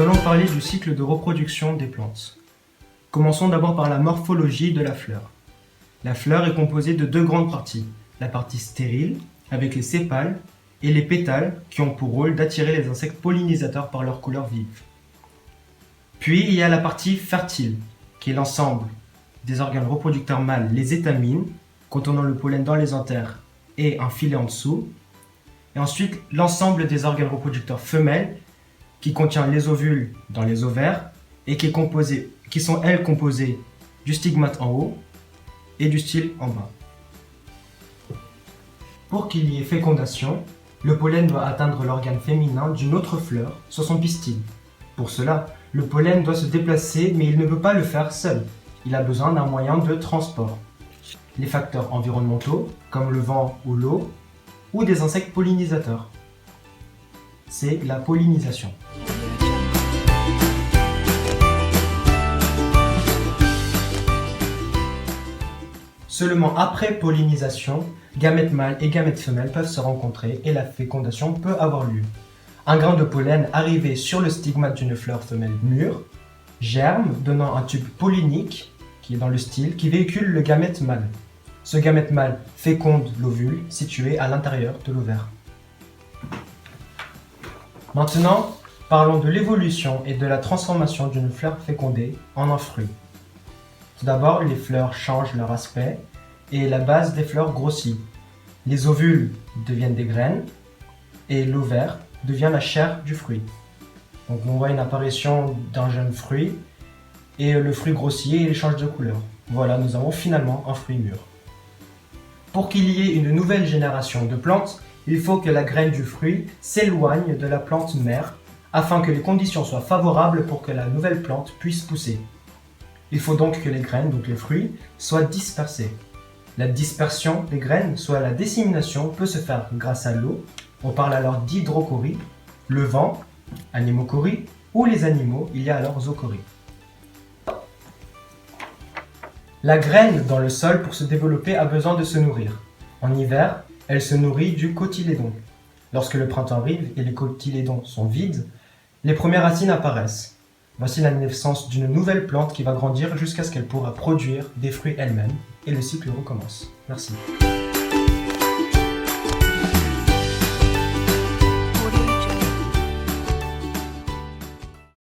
nous allons parler du cycle de reproduction des plantes. Commençons d'abord par la morphologie de la fleur. La fleur est composée de deux grandes parties. La partie stérile, avec les sépales, et les pétales, qui ont pour rôle d'attirer les insectes pollinisateurs par leur couleur vive. Puis il y a la partie fertile, qui est l'ensemble des organes reproducteurs mâles, les étamines, contenant le pollen dans les anthères et un filet en dessous. Et ensuite, l'ensemble des organes reproducteurs femelles, qui contient les ovules dans les ovaires et qui sont elles composées du stigmate en haut et du style en bas. Pour qu'il y ait fécondation, le pollen doit atteindre l'organe féminin d'une autre fleur sur son pistil. Pour cela, le pollen doit se déplacer, mais il ne peut pas le faire seul. Il a besoin d'un moyen de transport. Les facteurs environnementaux, comme le vent ou l'eau, ou des insectes pollinisateurs. C'est la pollinisation. Seulement après pollinisation, gamètes mâles et gamètes femelles peuvent se rencontrer et la fécondation peut avoir lieu. Un grain de pollen arrivé sur le stigmate d'une fleur femelle mûre germe, donnant un tube pollinique qui est dans le style, qui véhicule le gamète mâle. Ce gamète mâle féconde l'ovule situé à l'intérieur de l'ovaire. Maintenant, parlons de l'évolution et de la transformation d'une fleur fécondée en un fruit. Tout d'abord, les fleurs changent leur aspect et la base des fleurs grossit. Les ovules deviennent des graines et l'ovaire devient la chair du fruit. Donc on voit une apparition d'un jeune fruit et le fruit grossit et il change de couleur. Voilà, nous avons finalement un fruit mûr. Pour qu'il y ait une nouvelle génération de plantes, il faut que la graine du fruit s'éloigne de la plante mère afin que les conditions soient favorables pour que la nouvelle plante puisse pousser. Il faut donc que les graines, donc les fruits, soient dispersées. La dispersion des graines, soit la dissémination, peut se faire grâce à l'eau, on parle alors d'hydrochorie, le vent, anémochorie, ou les animaux, il y a alors zoochorie. La graine dans le sol pour se développer a besoin de se nourrir. En hiver, elle se nourrit du cotylédon. Lorsque le printemps arrive et les cotylédons sont vides, les premières racines apparaissent. Voici la naissance d'une nouvelle plante qui va grandir jusqu'à ce qu'elle pourra produire des fruits elle-même et le cycle recommence. Merci.